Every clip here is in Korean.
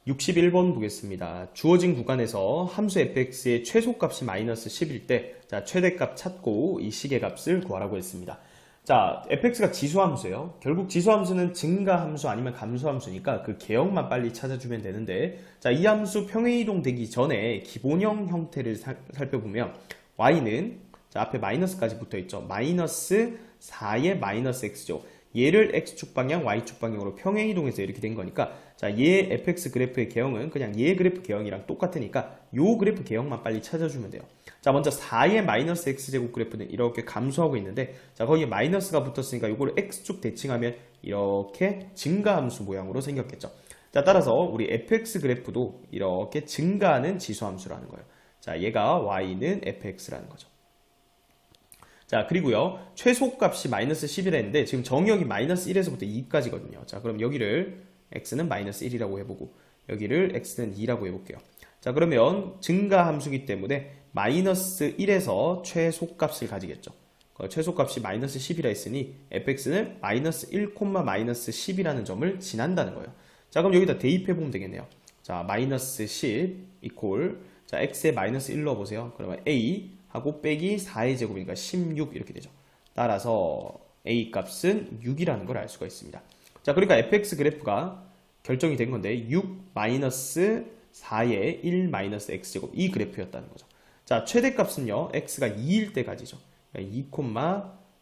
61번 보겠습니다. 주어진 구간에서 함수 fx의 최소값이 마이너스 10일 때 최대값 찾고 이 식의 값을 구하라고 했습니다. 자, fx가 지수함수예요. 결국 지수함수는 증가함수 아니면 감소함수니까 그 개형만 빨리 찾아주면 되는데, 자, 이 함수 평행이동 되기 전에 기본형 형태를 살펴보면 y는 자, 앞에 마이너스까지 붙어있죠. 마이너스 4의 마이너스 x죠. 얘를 x축 방향, y축 방향으로 평행이동해서 이렇게 된 거니까, 자, 얘 fx 그래프의 개형은 그냥 얘 그래프 개형이랑 똑같으니까 요 그래프 개형만 빨리 찾아주면 돼요. 자, 먼저 4의 마이너스 x제곱 그래프는 이렇게 감소하고 있는데, 자, 거기에 마이너스가 붙었으니까 요걸 x축 대칭하면 이렇게 증가함수 모양으로 생겼겠죠. 자, 따라서 우리 fx 그래프도 이렇게 증가하는 지수함수라는 거예요. 자, 얘가 y는 fx라는 거죠. 자, 그리고요, 최소값이 마이너스 10이라 했는데 지금 정의역이 마이너스 1에서부터 2까지거든요. 자, 그럼 여기를 x는 마이너스 1이라고 해보고 여기를 x는 2라고 해볼게요. 자, 그러면 증가함수기 때문에 마이너스 1에서 최소값을 가지겠죠. 최소값이 마이너스 10이라 했으니 fx는 마이너스 1, 마이너스 10이라는 점을 지난다는 거예요. 자, 그럼 여기다 대입해보면 되겠네요. 자, 마이너스 10 이퀄, 자, x에 마이너스 1 넣어보세요. 그러면 a 하고 빼기 4의 제곱이니까 16 이렇게 되죠. 따라서 a 값은 6이라는 걸 알 수가 있습니다. 자, 그러니까 fx 그래프가 결정이 된 건데 6 마이너스 4의 1 마이너스 x제곱 이 그래프였다는 거죠. 자, 최대값은요, x가 2일 때까지죠. 2,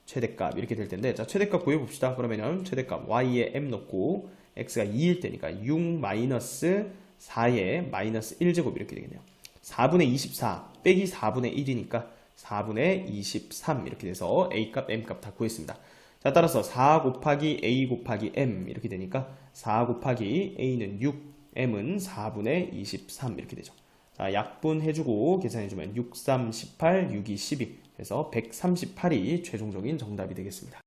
최대값 이렇게 될 텐데, 자, 최대값 구해봅시다. 그러면은 최대값 y에 m 넣고 x가 2일 때니까 6 마이너스 4의 마이너스 1제곱 이렇게 되겠네요. 4분의 24 빼기 4분의 1이니까 4분의 23 이렇게 돼서 a값, m값 다 구했습니다. 자, 따라서 4 곱하기 a 곱하기 m 이렇게 되니까 4 곱하기 a는 6, m은 4분의 23 이렇게 되죠. 자, 약분해주고 계산해주면 6, 3, 18, 6, 2, 12 그래서 138이 최종적인 정답이 되겠습니다.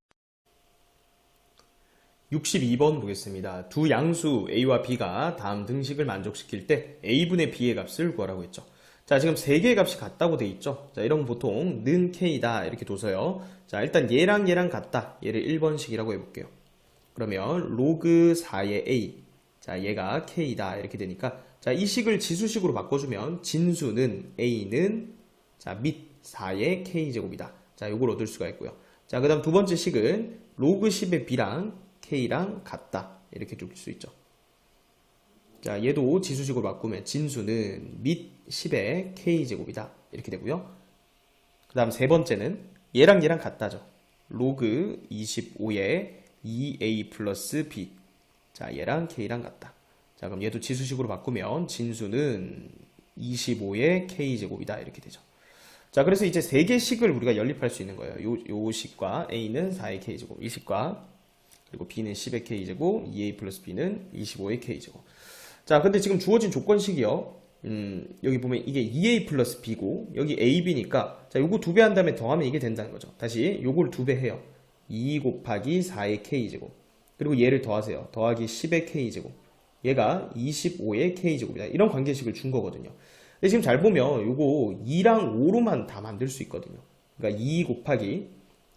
62번 보겠습니다. 두 양수 a와 b가 다음 등식을 만족시킬 때 a분의 b의 값을 구하라고 했죠. 자, 지금 세 개의 값이 같다고 돼 있죠. 자, 이런 거 보통 는 k다 이렇게 둬서요. 자, 일단 얘랑 같다. 얘를 1번식이라고 해볼게요. 그러면 로그 4의 a, 자, 얘가 k다 이렇게 되니까, 자, 이 식을 지수식으로 바꿔주면 진수는 a는 자, 밑 4의 k제곱이다. 자, 요걸 얻을 수가 있고요. 자, 그 다음 두 번째 식은 로그 10의 b랑 k랑 같다 이렇게 줄 수 있죠. 자, 얘도 지수식으로 바꾸면 진수는 밑 10의 k제곱이다 이렇게 되고요. 그 다음 세 번째는 얘랑 같다죠. 로그 25의 2a 플러스 b, 자, 얘랑 k랑 같다. 자, 그럼 얘도 지수식으로 바꾸면 진수는 25의 k제곱이다 이렇게 되죠. 자, 그래서 이제 세 개 식을 우리가 연립할 수 있는 거예요. 요 식과 a는 4의 k제곱, 이 식과 그리고 b는 10의 k제곱, 2a 플러스 b는 25의 k제곱. 자, 근데 지금 주어진 조건식이요. 여기 보면 이게 2a 플러스 b고 여기 ab니까, 자, 요거 2배 한 다음에 더하면 이게 된다는 거죠. 다시 요걸 2배 해요. 2 곱하기 4의 k제곱. 그리고 얘를 더하세요. 더하기 10의 k제곱. 얘가 25의 k제곱이다. 이런 관계식을 준 거거든요. 근데 지금 잘 보면 요거 2랑 5로만 다 만들 수 있거든요. 그러니까 2 곱하기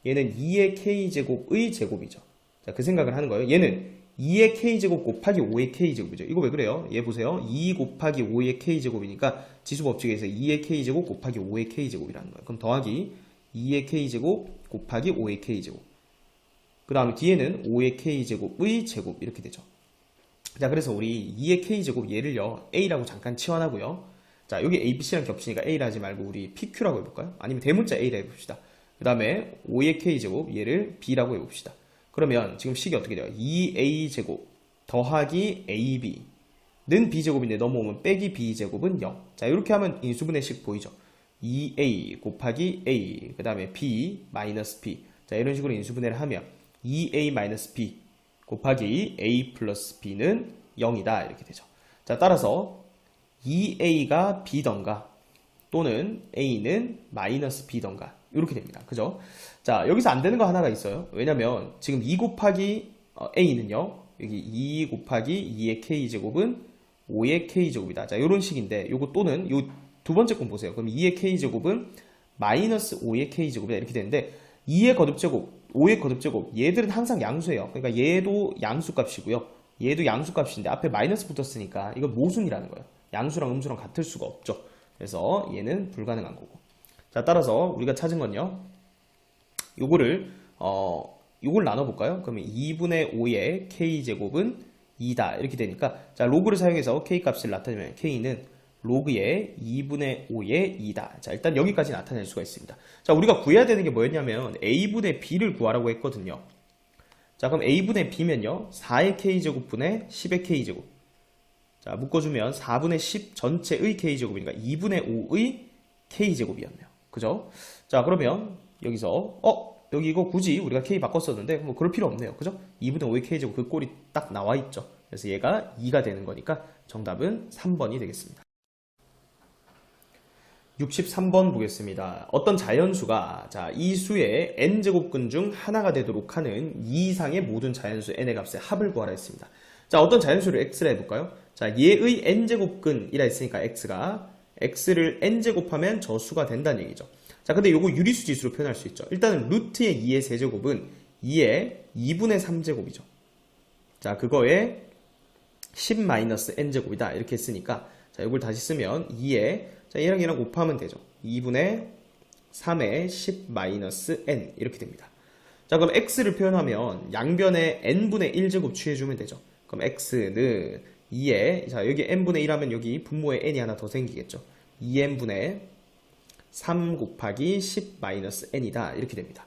얘는 2의 k제곱의 제곱이죠. 자, 그 생각을 하는 거예요. 얘는 2의 k제곱 곱하기 5의 k제곱이죠. 이거 왜 그래요? 얘 보세요. 2 곱하기 5의 k제곱이니까 지수법칙에서 2의 k제곱 곱하기 5의 k제곱이라는 거예요. 그럼 더하기 2의 k제곱 곱하기 5의 k제곱. 그 다음에 뒤에는 5의 k제곱의 제곱 이렇게 되죠. 자, 그래서 우리 2의 k제곱 얘를요, a라고 잠깐 치환하고요. 자, 여기 abc랑 겹치니까 a라 하지 말고 우리 pq라고 해볼까요? 아니면 대문자 a라 해봅시다. 그 다음에 5의 k제곱 얘를 b라고 해봅시다. 그러면 지금 식이 어떻게 돼요? 2a제곱 더하기 ab는 b제곱인데 넘어오면 빼기 b제곱은 0. 자, 이렇게 하면 인수분해 식 보이죠? 2a 곱하기 a 그 다음에 b 마이너스 b. 자, 이런 식으로 인수분해를 하면 2a 마이너스 b 곱하기 a 플러스 b는 0이다 이렇게 되죠. 자, 따라서 2a가 b던가 또는 a는 마이너스 b던가 이렇게 됩니다. 그죠? 자, 여기서 안 되는 거 하나가 있어요. 왜냐면 지금 2 곱하기 a는요, 여기 2 곱하기 2의 k제곱은 5의 k제곱이다. 자, 요런 식인데 요거 또는 요 두 번째 건 보세요. 그럼 2의 k제곱은 마이너스 5의 k제곱이다 이렇게 되는데 2의 거듭제곱, 5의 거듭제곱 얘들은 항상 양수예요. 그러니까 얘도 양수값이고요. 얘도 양수값인데 앞에 마이너스 붙었으니까 이건 모순이라는 거예요. 양수랑 음수랑 같을 수가 없죠. 그래서 얘는 불가능한 거고. 자, 따라서 우리가 찾은 건요. 요걸 나눠볼까요? 그러면 2분의 5의 k제곱은 2다. 이렇게 되니까, 자, 로그를 사용해서 k 값을 나타내면 k는 로그의 2분의 5의 2다. 자, 일단 여기까지 나타낼 수가 있습니다. 자, 우리가 구해야 되는 게 뭐였냐면 a분의 b를 구하라고 했거든요. 자, 그럼 a분의 b면요. 4의 k제곱분의 10의 k제곱. 자, 묶어주면 4분의 10 전체의 k제곱이니까 2분의 5의 k제곱이었네요. 그죠? 자, 그러면 여기서 여기 이거 굳이 우리가 k 바꿨었는데 뭐 그럴 필요 없네요. 그죠? 2분의 5의 k제곱 그 꼴이 딱 나와 있죠. 그래서 얘가 2가 되는 거니까 정답은 3번이 되겠습니다. 63번 보겠습니다. 어떤 자연수가 이 수의 n제곱근 중 하나가 되도록 하는 2 이상의 모든 자연수 n의 값의 합을 구하라 했습니다. 자, 어떤 자연수를 x라 해볼까요? 자, 얘의 n제곱근이라 했으니까 x를 n제곱하면 저 수가 된다는 얘기죠. 자, 근데 요거 유리수 지수로 표현할 수 있죠. 일단은 루트의 2의 세제곱은 2의 2분의 3제곱이죠. 자, 그거에 10-n제곱이다. 이렇게 했으니까, 자, 이걸 다시 쓰면 2에, 자, 얘랑 곱하면 되죠. 2분의 3의 10-n. 이렇게 됩니다. 자, 그럼 x를 표현하면 양변에 n분의 1제곱 취해주면 되죠. 그럼 x는 2에, 자, 여기 n분의 1 하면 여기 분모에 n이 하나 더 생기겠죠. 2n분의 3 곱하기 10-n이다. 이렇게 됩니다.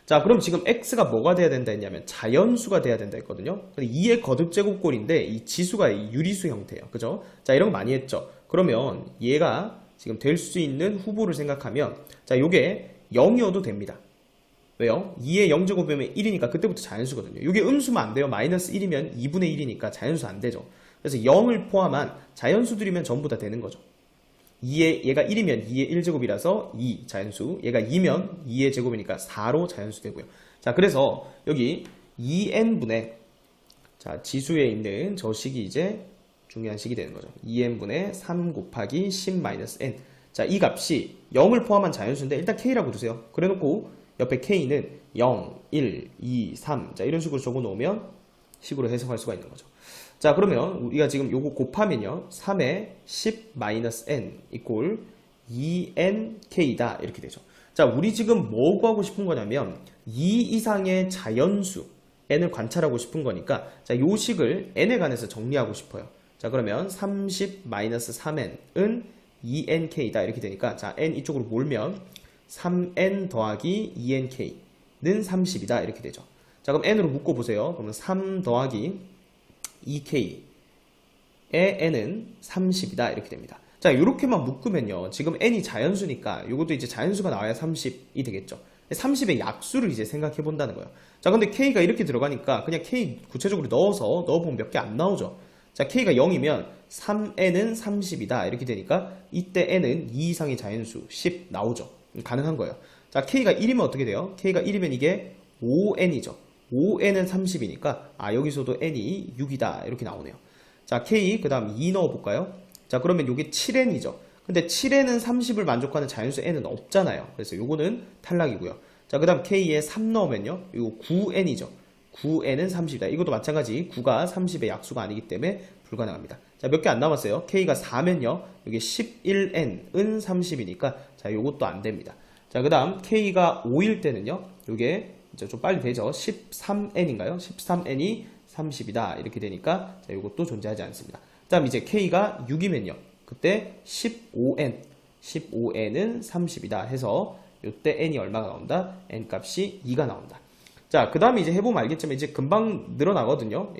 자, 그럼 지금 x가 뭐가 돼야 된다 했냐면 자연수가 돼야 된다 했거든요. 근데 2의 거듭제곱꼴인데 이 지수가 유리수 형태예요. 그죠? 자, 이런 거 많이 했죠. 그러면 얘가 지금 될 수 있는 후보를 생각하면, 자, 요게 0이어도 됩니다. 왜요? 2의 0제곱이면 1이니까 그때부터 자연수거든요. 요게 음수면 안 돼요. 마이너스 1이면 2분의 1이니까 자연수 안 되죠. 그래서 0을 포함한 자연수들이면 전부 다 되는 거죠. 얘가 1이면 2의 1제곱이라서 2 자연수, 얘가 2면 2의 제곱이니까 4로 자연수 되고요. 자, 그래서 여기 2n분의, 자, 지수에 있는 저 식이 이제 중요한 식이 되는 거죠. 2n분의 3 곱하기 10-n. 자, 이 값이 0을 포함한 자연수인데 일단 k라고 두세요. 그래 놓고 옆에 k는 0, 1, 2, 3. 자, 이런 식으로 적어 놓으면 식으로 해석할 수가 있는 거죠. 자, 그러면 우리가 지금 요거 곱하면요. 3의 10-n 이꼴 2nk다. 이렇게 되죠. 자, 우리 지금 뭐 구하고 싶은 거냐면 2 이상의 자연수 n을 관찰하고 싶은 거니까, 자, 요 식을 n에 관해서 정리하고 싶어요. 자, 그러면 30-3n은 2nk다. 이렇게 되니까, 자, n 이쪽으로 몰면 3n 더하기 2nk는 30이다. 이렇게 되죠. 자, 그럼 n으로 묶어보세요. 그러면 3 더하기 2k의 n은 30이다. 이렇게 됩니다. 자, 이렇게만 묶으면요. 지금 n이 자연수니까 이것도 이제 자연수가 나와야 30이 되겠죠. 30의 약수를 이제 생각해 본다는 거예요. 자, 근데 k가 이렇게 들어가니까 그냥 k 구체적으로 넣어보면 몇 개 안 나오죠. 자, k가 0이면 3n은 30이다. 이렇게 되니까 이때 n은 2 이상의 자연수 10 나오죠. 가능한 거예요. 자, k가 1이면 어떻게 돼요? k가 1이면 이게 5n이죠. 5n은 30이니까 여기서도 n이 6이다. 이렇게 나오네요. 자, k 그 다음 2 넣어볼까요? 자, 그러면 이게 7n이죠. 근데 7n은 30을 만족하는 자연수 n은 없잖아요. 그래서 요거는 탈락이고요. 자, 그 다음 k에 3 넣으면요. 이거 9n이죠. 9n은 30이다. 이것도 마찬가지 9가 30의 약수가 아니기 때문에 불가능합니다. 자, 몇 개 안 남았어요. k가 4면요. 여기 11n은 30이니까 자, 요것도 안 됩니다. 자, 그 다음 k가 5일 때는요. 요게 이제 좀 빨리 되죠. 13n인가요? 13n이 30이다. 이렇게 되니까 자, 요것도 존재하지 않습니다. 그 다음 이제 k가 6이면요. 그때 15n은 30이다 해서 요때 n이 얼마가 나온다? n 값이 2가 나온다. 자, 그 다음에 이제 해보면 알겠지만 이제 금방 늘어나거든요.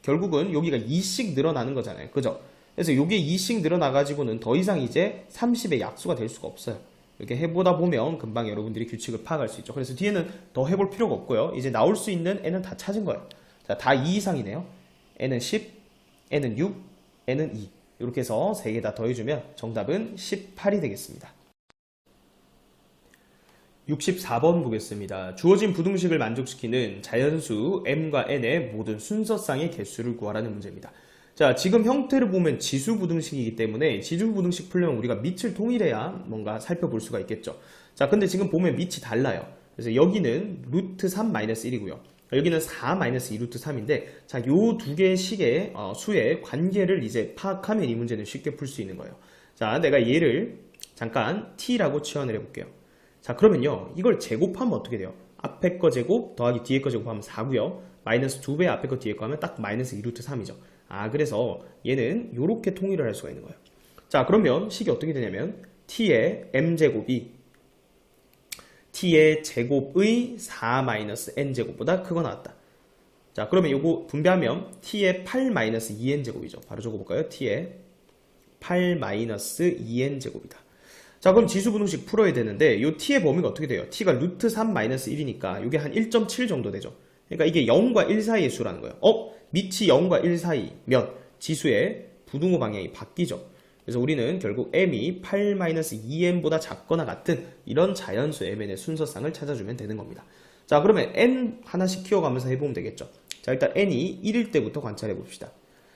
결국은 여기가 2씩 늘어나는 거잖아요. 그죠? 그래서 요게 2씩 늘어나가지고는 더 이상 이제 30의 약수가 될 수가 없어요. 이렇게 해보다 보면 금방 여러분들이 규칙을 파악할 수 있죠. 그래서 뒤에는 더 해볼 필요가 없고요. 이제 나올 수 있는 n은 다 찾은 거예요. 자, 다 2 이상이네요. n은 10, n은 6, n은 2. 이렇게 해서 3개 다 더해주면 정답은 18이 되겠습니다. 64번 보겠습니다. 주어진 부등식을 만족시키는 자연수 m과 n의 모든 순서상의 개수를 구하라는 문제입니다. 자, 지금 형태를 보면 지수 부등식이기 때문에 지수 부등식 풀려면 우리가 밑을 통일해야 뭔가 살펴볼 수가 있겠죠. 자, 근데 지금 보면 밑이 달라요. 그래서 여기는 루트 3-1이고요. 여기는 4 마이너스 2 루트 3인데, 자, 요 두 개의 식의 수의 관계를 이제 파악하면 이 문제는 쉽게 풀 수 있는 거예요. 자, 내가 얘를 잠깐 t라고 치환을 해볼게요. 자, 그러면요, 이걸 제곱하면 어떻게 돼요? 앞에 거 제곱 더하기 뒤에 거 제곱하면 4고요. 마이너스 2배 앞에 거 뒤에 거 하면 딱 마이너스 2 루트 3이죠. 아, 그래서 얘는 요렇게 통일을 할 수가 있는 거예요. 자, 그러면 식이 어떻게 되냐면 t의 m제곱이 t의 제곱의 4 마이너스 n제곱보다 크거나 같다. 자, 그러면 요거 분배하면 t의 8 마이너스 2n제곱이죠. 바로 적어볼까요? t의 8 마이너스 2n제곱이다. 자, 그럼 지수분홍식 풀어야 되는데 요 t의 범위가 어떻게 돼요? t가 루트 3 마이너스 1이니까 요게 한 1.7 정도 되죠. 그러니까 이게 0과 1 사이의 수라는 거예요. 밑이 0과 1 사이면 지수의 부등호 방향이 바뀌죠. 그래서 우리는 결국 m이 8-2n보다 작거나 같은 이런 자연수 mn의 순서상을 찾아주면 되는 겁니다. 자, 그러면 n 하나씩 키워가면서 해보면 되겠죠. 자, 일단 n이 1일 때부터 관찰해 봅시다.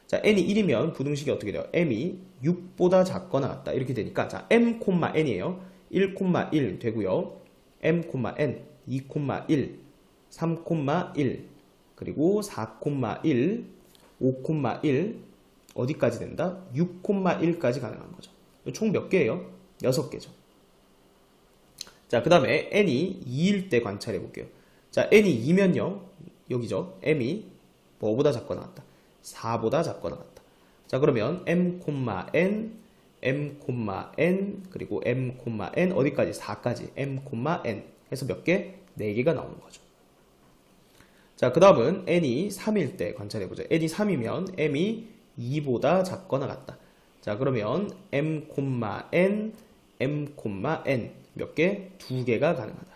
자, n이 1이면 부등식이 어떻게 돼요? m이 6보다 작거나 같다. 이렇게 되니까, 자, m,n이에요. 1,1 되고요. m,n, 2,1, 3,1, 그리고 4,1, 5,1, 어디까지 된다? 6,1까지 가능한 거죠. 총 몇 개예요? 6개죠. 자, 그 다음에 n이 2일 때 관찰해 볼게요. 자, n이 2면요. 여기죠. m이 뭐보다 작거나 같다? 4보다 작거나 같다. 자, 그러면 m,n, m,n, 그리고 m,n 어디까지? 4까지. m,n 해서 몇 개? 4개가 나오는 거죠. 자, 그 다음은 n이 3일 때 관찰해보죠. n이 3이면 m이 2보다 작거나 같다. 자, 그러면 m,n, m,n 몇 개? 2개가 가능하다.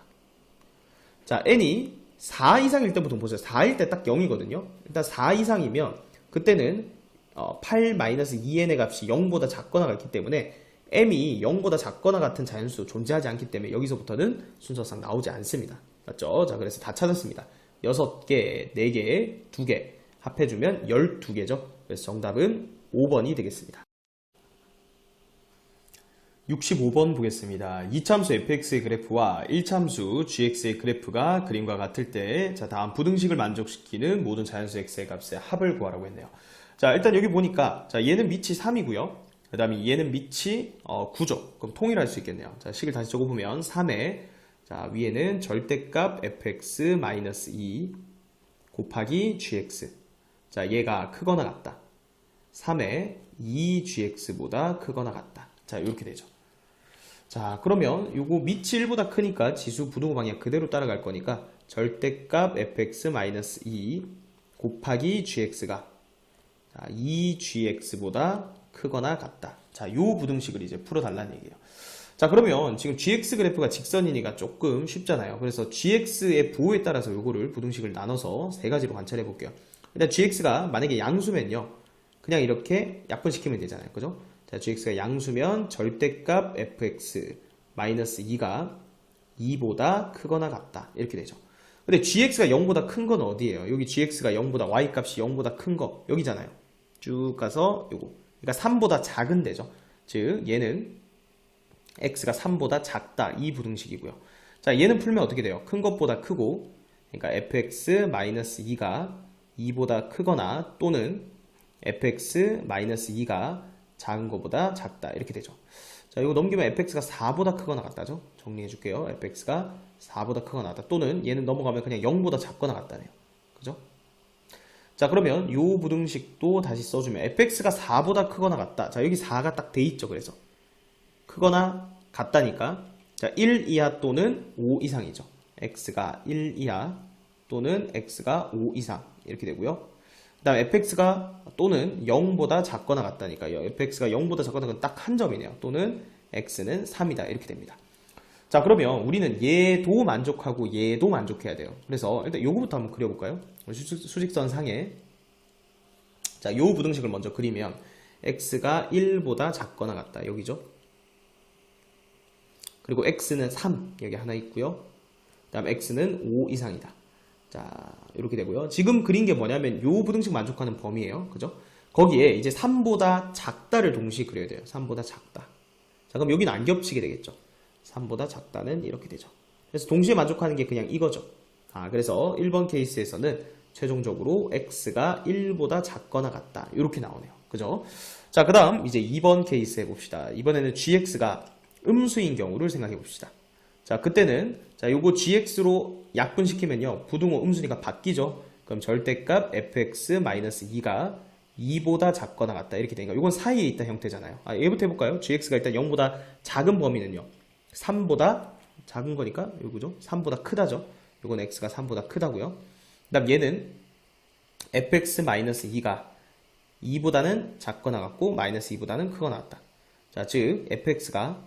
자, n이 4 이상일 때 보통 보세요. 4일 때 딱 0이거든요. 일단 4 이상이면 그때는 8-2n의 값이 0보다 작거나 같기 때문에 m이 0보다 작거나 같은 자연수 존재하지 않기 때문에 여기서부터는 순서상 나오지 않습니다. 맞죠? 자, 그래서 다 찾았습니다. 6개, 4개, 2개 합해주면 12개죠. 그래서 정답은 5번이 되겠습니다. 65번 보겠습니다. 이참수 fx의 그래프와 1참수 gx의 그래프가 그림과 같을 때, 자, 다음 부등식을 만족시키는 모든 자연수 x의 값의 합을 구하라고 했네요. 자, 일단 여기 보니까, 자, 얘는 밑이 3이고요. 그 다음에 얘는 밑이 9죠. 그럼 통일할 수 있겠네요. 자, 식을 다시 적어보면 3에, 자, 위에는 절대값 fx-2 곱하기 gx. 자, 얘가 크거나 같다. 3에 2gx보다 크거나 같다. 자, 이렇게 되죠. 자, 그러면 요거 밑이 1보다 크니까 지수 부등호 방향 그대로 따라갈 거니까 절대값 fx-2 곱하기 gx가 2gx보다 크거나 같다. 자, 요 부등식을 이제 풀어달라는 얘기예요. 자, 그러면 지금 gx 그래프가 직선이니까 조금 쉽잖아요. 그래서 gx의 부호에 따라서 요거를 부등식을 나눠서 세 가지로 관찰해 볼게요. 일단 gx가 만약에 양수면요, 그냥 이렇게 약분시키면 되잖아요. 그죠? 자, gx가 양수면 절대값 fx-2가 2보다 크거나 같다. 이렇게 되죠. 근데 gx가 0보다 큰 건 어디예요? 여기 gx가 0보다 y값이 0보다 큰 거 여기잖아요. 쭉 가서 요거. 그러니까 3보다 작은 데죠. 즉 얘는 x가 3보다 작다. 이 부등식이고요. 자, 얘는 풀면 어떻게 돼요? 큰 것보다 크고, 그러니까 fx-2가 2보다 크거나 또는 fx-2가 작은 것보다 작다. 이렇게 되죠. 자, 이거 넘기면 fx가 4보다 크거나 같다죠. 정리해 줄게요. fx가 4보다 크거나 같다. 또는 얘는 넘어가면 그냥 0보다 작거나 같다네요. 그죠? 자, 그러면 요 부등식도 다시 써주면 fx가 4보다 크거나 같다. 자, 여기 4가 딱 돼 있죠. 그래서 크거나 같다니까, 자, 1 이하 또는 5 이상이죠. x가 1 이하 또는 x가 5 이상 이렇게 되고요. 그 다음 fx가 또는 0보다 작거나 같다니까 fx가 0보다 작거나 건 딱 한 점이네요. 또는 x는 3이다. 이렇게 됩니다. 자, 그러면 우리는 얘도 만족하고 얘도 만족해야 돼요. 그래서 일단 요거부터 한번 그려볼까요? 수직선 상에, 자, 요 부등식을 먼저 그리면 x가 1보다 작거나 같다. 여기죠. 그리고 x는 3 여기 하나 있고요. 그 다음 x는 5 이상이다. 자, 이렇게 되고요. 지금 그린 게 뭐냐면 요 부등식 만족하는 범위예요. 그죠? 거기에 이제 3보다 작다를 동시에 그려야 돼요. 3보다 작다. 자, 그럼 여기는 안 겹치게 되겠죠. 3보다 작다는 이렇게 되죠. 그래서 동시에 만족하는 게 그냥 이거죠. 그래서 1번 케이스에서는 최종적으로 x가 1보다 작거나 같다. 이렇게 나오네요. 그죠? 자, 그 다음 이제 2번 케이스 해봅시다. 이번에는 gx가 음수인 경우를 생각해 봅시다. 자, 그때는 자, 요거 gx로 약분시키면요. 부등호 음수니까 바뀌죠. 그럼 절대값 fx-2가 2보다 작거나 같다. 이렇게 되니까 요건 사이에 있다 형태잖아요. 얘부터 해볼까요? gx가 일단 0보다 작은 범위는요. 3보다 작은 거니까 요거죠. 3보다 크다죠. 요건 x가 3보다 크다고요. 그 다음 얘는 fx-2가 2보다는 작거나 같고 마이너스 2보다는 크거나 같다. 자, 즉 fx가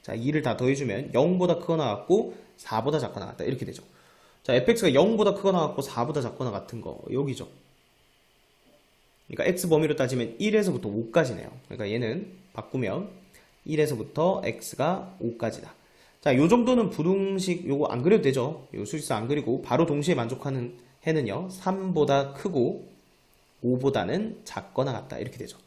자 2를 다 더해주면 0보다 크거나 같고 4보다 작거나 같다. 이렇게 되죠. 자, fx가 0보다 크거나 같고 4보다 작거나 같은 거 여기죠. 그러니까 x 범위로 따지면 1에서부터 5까지네요. 그러니까 얘는 바꾸면 1에서부터 x가 5까지다. 자, 요 정도는 부등식 요거 안 그려도 되죠. 요 수직선 안 그리고 바로 동시에 만족하는 해는요. 3보다 크고 5보다는 작거나 같다. 이렇게 되죠.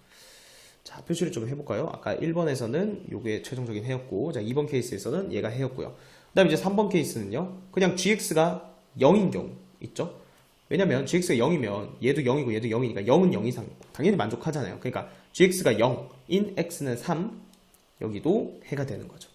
자, 표시를 좀 해볼까요? 아까 1번에서는 요게 최종적인 해였고, 자, 2번 케이스에서는 얘가 해였고요. 그 다음에 이제 3번 케이스는요. 그냥 gx가 0인 경우 있죠? 왜냐면 gx가 0이면 얘도 0이고 얘도 0이니까 0은 0 이상 당연히 만족하잖아요. 그러니까 gx가 0인 x는 3 여기도 해가 되는 거죠.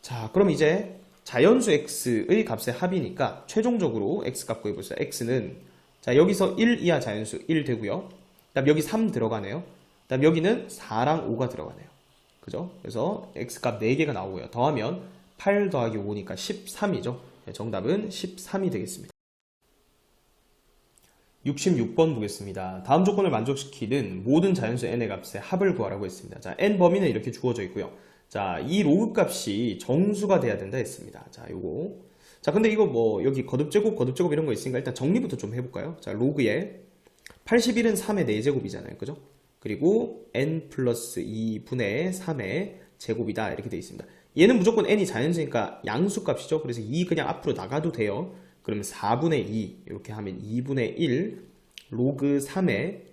자, 그럼 이제 자연수 x의 값의 합이니까 최종적으로 x 값 구해보자. x는 자, 여기서 1 이하 자연수 1 되고요. 그 다음 여기 3 들어가네요. 그 다음 여기는 4랑 5가 들어가네요. 그죠? 그래서 x 값 4개가 나오고요. 더하면 8 더하기 5니까 13이죠. 정답은 13이 되겠습니다. 66번 보겠습니다. 다음 조건을 만족시키는 모든 자연수 n의 값의 합을 구하라고 했습니다. 자, n 범위는 이렇게 주어져 있고요. 자, 이 로그 값이 정수가 돼야 된다 했습니다. 자, 요거. 자, 근데 이거 뭐 여기 거듭제곱 이런 거 있으니까 일단 정리부터 좀 해볼까요? 자, 로그에 81은 3의 4제곱이잖아요. 그죠? 그리고 n 플러스 2분의 3의 제곱이다. 이렇게 되어 있습니다. 얘는 무조건 n이 자연수니까 양수 값이죠. 그래서 2 그냥 앞으로 나가도 돼요. 그러면 4분의 2 이렇게 하면 2분의 1 로그 3의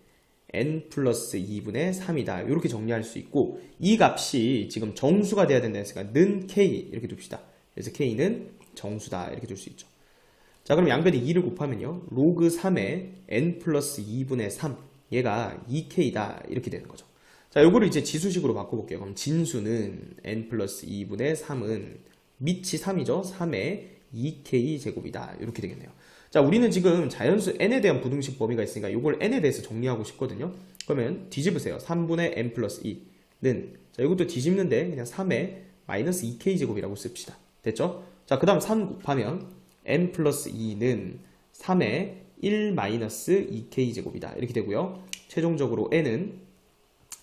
n 플러스 2분의 3이다. 이렇게 정리할 수 있고 이 값이 지금 정수가 돼야 된다 했으니까 는 k 이렇게 둡시다. 그래서 k는 정수다. 이렇게 둘 수 있죠. 자, 그럼 양변에 2를 곱하면요. 로그 3의 n 플러스 2분의 3 얘가 2k다. 이렇게 되는 거죠. 자, 요거를 이제 지수식으로 바꿔볼게요. 그럼 진수는 n 플러스 2분의 3은 밑이 3이죠. 3의 2k 제곱이다. 이렇게 되겠네요. 자, 우리는 지금 자연수 n에 대한 부등식 범위가 있으니까 이걸 n에 대해서 정리하고 싶거든요. 그러면 뒤집으세요. 3분의 n 플러스 2는 자, 이것도 뒤집는데 그냥 3의 마이너스 2k 제곱이라고 씁시다. 됐죠? 자, 그 다음 3 곱하면 n 플러스 2는 3의 1 마이너스 2k 제곱이다. 이렇게 되고요. 최종적으로 n은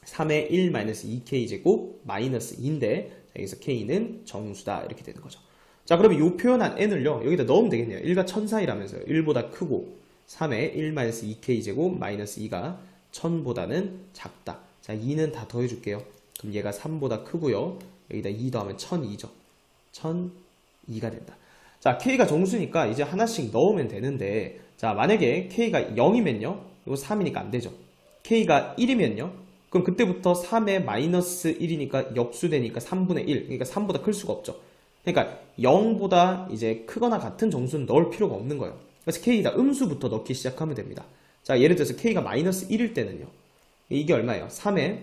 3의 1 마이너스 2k 제곱 마이너스 2인데 여기서 k는 정수다. 이렇게 되는 거죠. 자, 그러면 이 표현한 n을요 여기다 넣으면 되겠네요. 1과 1000 사이라면서요. 1보다 크고 3의 1 마이너스 2k 제곱 마이너스 2가 1000보다는 작다. 자, 2는 다 더해줄게요. 그럼 얘가 3보다 크고요. 여기다 2 더하면 1002죠. 1002가 된다. 자, k가 정수니까 이제 하나씩 넣으면 되는데 자, 만약에 k가 0이면요 이거 3이니까 안 되죠. k가 1이면요 그럼 그때부터 3의 마이너스 1이니까 역수되니까 3분의 1 그러니까 3보다 클 수가 없죠. 그러니까 0보다 이제 크거나 같은 정수는 넣을 필요가 없는 거예요. 그래서 k에다 음수부터 넣기 시작하면 됩니다. 자, 예를 들어서 k가 마이너스 1일 때는요. 이게 얼마예요? 3의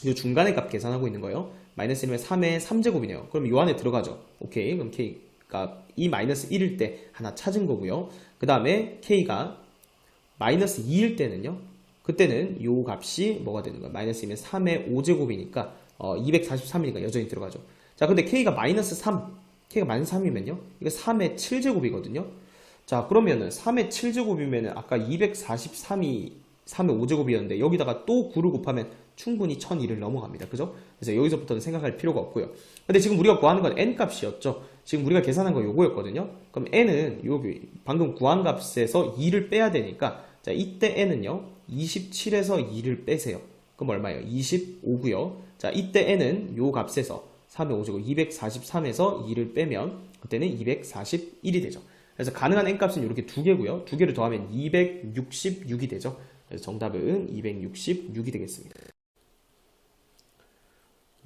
이 중간의 값 계산하고 있는 거예요. 마이너스 1이면 3의 3제곱이네요. 그럼 이 안에 들어가죠. 오케이. 그럼 k가 이 마이너스 1일 때 하나 찾은 거고요. 그 다음에 k가 마이너스 2일 때는요. 그때는 요 값이 뭐가 되는 거예요? 마이너스 2면 3의 5제곱이니까 243이니까 여전히 들어가죠. 자, 근데 k가 마이너스 3, k가 마이너스 3이면요. 이거 3의 7제곱이거든요. 자, 그러면은 3의 7제곱이면은 아까 243이 3의 5제곱이었는데 여기다가 또 9를 곱하면 충분히 1002를 넘어갑니다. 그죠? 그래서 여기서부터는 생각할 필요가 없고요. 근데 지금 우리가 구하는 건 n 값이었죠. 지금 우리가 계산한 건 요거였거든요. 그럼 n은 여기 방금 구한 값에서 2를 빼야 되니까 자, 이때 n은요. 27에서 2를 빼세요. 그럼 얼마예요? 25고요. 자, 이때 n은 요 값에서 3의 5제곱 243에서 2를 빼면 그때는 241이 되죠. 그래서 가능한 n값은 이렇게 두 개고요. 두 개를 더하면 266이 되죠. 그래서 정답은 266이 되겠습니다.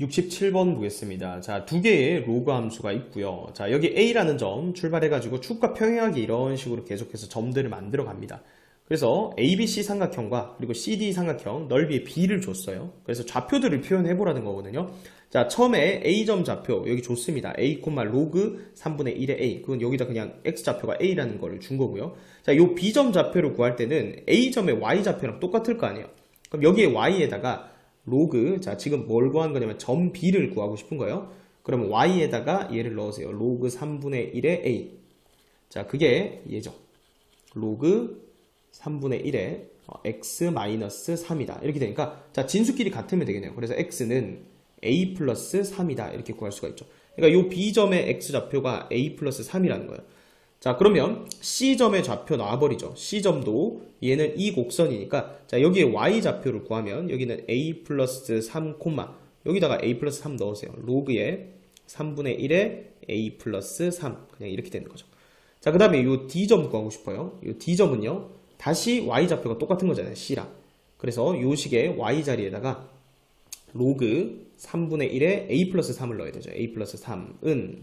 67번 보겠습니다. 자, 두 개의 로그 함수가 있고요. 자, 여기 A라는 점 출발해가지고 축과 평행하게 이런 식으로 계속해서 점들을 만들어 갑니다. 그래서 ABC 삼각형과 그리고 CD 삼각형 넓이의 B를 줬어요. 그래서 좌표들을 표현해보라는 거거든요. 자, 처음에 A점 좌표 여기 줬습니다. A, 로그 3분의 1의 A. 그건 여기다 그냥 X좌표가 A라는 거를 준 거고요. 자, 요 B점 좌표를 구할 때는 A점의 Y좌표랑 똑같을 거 아니에요. 그럼 여기에 Y에다가 로그, 자, 지금 뭘 구하는 거냐면 점 B를 구하고 싶은 거예요. 그러면 Y에다가 얘를 넣으세요. 로그 3분의 1의 A. 자, 그게 얘죠. 로그 3분의 1에 x-3이다. 이렇게 되니까, 자, 진수끼리 같으면 되겠네요. 그래서 x는 a 플러스 3이다. 이렇게 구할 수가 있죠. 그러니까 요 B점의 x좌표가 a 플러스 3이라는 거예요. 자, 그러면 C점의 좌표 나와버리죠. C점도 얘는 이 곡선이니까, 자, 여기에 Y좌표를 구하면 여기는 A 플러스 3, 여기다가 A 플러스 3 넣으세요. 로그에 3분의 1에 A 플러스 3. 그냥 이렇게 되는 거죠. 자, 그 다음에 요 D점 구하고 싶어요. 요 D점은요, 다시 Y좌표가 똑같은 거잖아요. C랑. 그래서 요 식의 Y 자리에다가 로그 3분의 1에 A 플러스 3을 넣어야 되죠. A 플러스 3은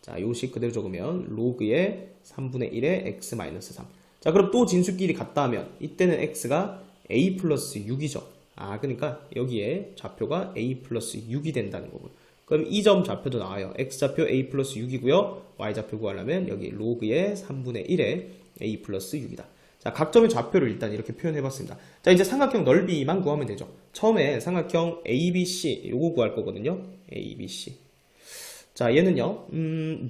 자, 요식 그대로 적으면 로그의 3분의 1에 x-3. 자, 그럼 또 진수끼리 같다 하면 이때는 x가 a 플러스 6이죠. 아, 그러니까 여기에 좌표가 a 플러스 6이 된다는 거고요. 그럼 이 점 좌표도 나와요. x좌표 a 플러스 6이고요. y좌표 구하려면 여기 로그의 3분의 1에 a 플러스 6이다. 자, 각 점의 좌표를 일단 이렇게 표현해봤습니다. 자, 이제 삼각형 넓이만 구하면 되죠. 처음에 삼각형 ABC 요거 구할 거거든요. ABC. 자, 얘는요,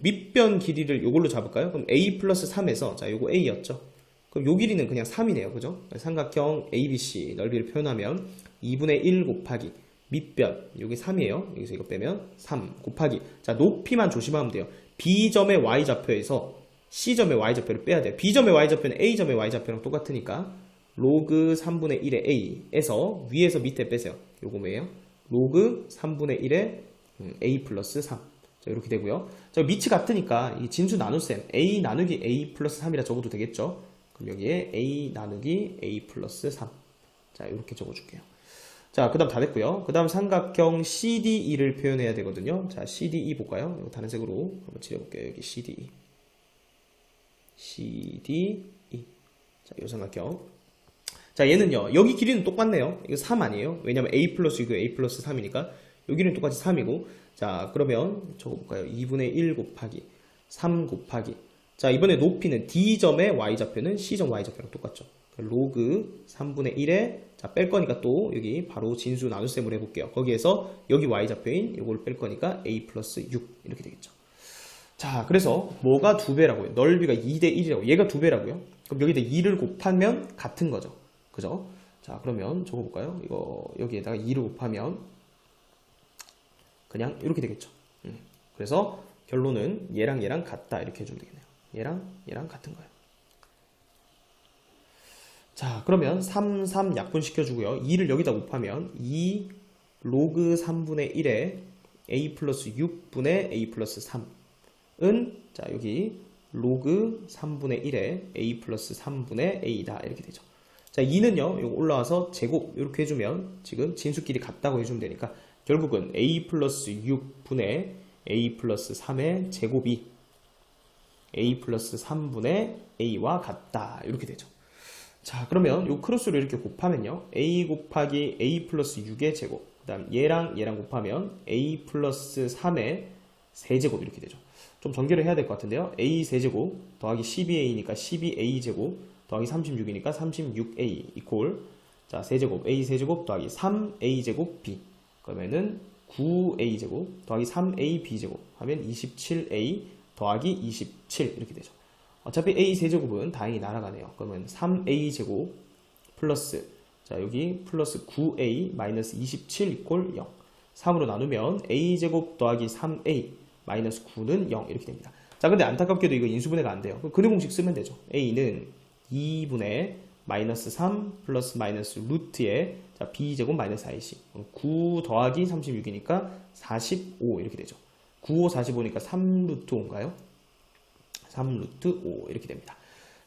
밑변 길이를 요걸로 잡을까요? 그럼 a 플러스 3에서, 자, 요거 a였죠. 그럼 요 길이는 그냥 3이네요. 그죠? 삼각형 ABC 넓이를 표현하면 2분의 1 곱하기 밑변, 요게 3이에요. 여기서 이거 빼면 3 곱하기. 자, 높이만 조심하면 돼요. B점의 Y좌표에서 C점의 Y좌표를 빼야 돼요. B점의 Y좌표는 A점의 Y좌표랑 똑같으니까 로그 3분의 1의 A에서 위에서 밑에 빼세요. 요거 뭐예요? 로그 3분의 1의 A 플러스 3. 자, 이렇게 되고요. 자, 밑이 같으니까 이 진수 나눗셈 A 나누기 A 플러스 3이라 적어도 되겠죠. 그럼 여기에 A 나누기 A 플러스 3. 자, 이렇게 적어줄게요. 자, 그 다음 다 됐고요. 그 다음 삼각형 CDE를 표현해야 되거든요. 자, CDE 볼까요? 이거 다른 색으로 한번 칠해볼게요. 여기 CDE. CDE. 자, 이 삼각형. 자, 얘는요, 여기 길이는 똑같네요. 이거 3 아니에요? 왜냐면 A 플러스 6, A 플러스 3이니까. 여기는 똑같이 3이고. 자, 그러면 적어볼까요? 2분의 1 곱하기 3 곱하기. 자, 이번에 높이는 D점의 Y좌표는 C점 Y좌표랑 똑같죠. 로그 3분의 1에, 자, 뺄 거니까 또 여기 바로 진수 나눗셈을 해볼게요. 거기에서 여기 Y좌표인 이걸 뺄 거니까 A 플러스 6 이렇게 되겠죠. 자, 그래서 뭐가 2배라고요? 넓이가 2대 1이라고. 얘가 2배라고요? 그럼 여기다 2를 곱하면 같은 거죠. 그죠? 자, 그러면 적어볼까요? 이거 여기에다가 2를 곱하면 그냥 이렇게 되겠죠. 그래서 결론은 얘랑 얘랑 같다 이렇게 해주면 되겠네요. 얘랑 얘랑 같은 거예요. 자, 그러면 3, 3 약분시켜주고요. 2를 여기다 곱하면 2 로그 3분의 1에 a 플러스 6분의 a 플러스 3은 자, 여기 로그 3분의 1에 a 플러스 3분의 a다 이렇게 되죠. 자, 2는요, 이거 올라와서 제곱 이렇게 해주면 지금 진수끼리 같다고 해주면 되니까 결국은 a 플러스 6분의 a 플러스 3의 제곱이 a 플러스 3분의 a와 같다 이렇게 되죠. 자, 그러면 이 크로스로 이렇게 곱하면요, a 곱하기 a 플러스 6의 제곱, 그 다음 얘랑 얘랑 곱하면 a 플러스 3의 세제곱 이렇게 되죠. 좀 전개를 해야 될 것 같은데요. a 세제곱 더하기 12a니까 12a 제곱 더하기 36이니까 36a 이퀄, 자, 세제곱 a 세제곱 더하기 3a 제곱 b, 그러면은 9a 제곱 더하기 3a b 제곱 하면 27a 더하기 27 이렇게 되죠. 어차피 a 세제곱은 다행히 날아가네요. 그러면 3a 제곱 플러스, 자, 여기 플러스 9a 마이너스 27 이퀄 0. 3으로 나누면 a 제곱 더하기 3a 마이너스 9는 0 이렇게 됩니다. 자, 근데 안타깝게도 이거 인수분해가 안 돼요. 그럼 그래 공식 쓰면 되죠. a는 2분의 마이너스 3 플러스 마이너스 루트에, 자, b제곱 마이너스 4ac 9 더하기 36이니까 45 이렇게 되죠. 9, 5, 45니까 3루트 5인가요? 3루트 5 이렇게 됩니다.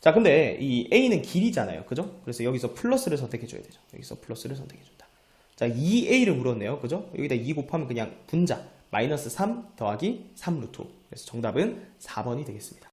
자, 근데 이 a는 길이잖아요. 그죠? 그래서 여기서 플러스를 선택해줘야 되죠. 여기서 플러스를 선택해준다. 자, 2a를 물었네요. 그죠? 여기다 2 곱하면 그냥 분자. 마이너스 3 더하기 3루트. 그래서 정답은 4번이 되겠습니다.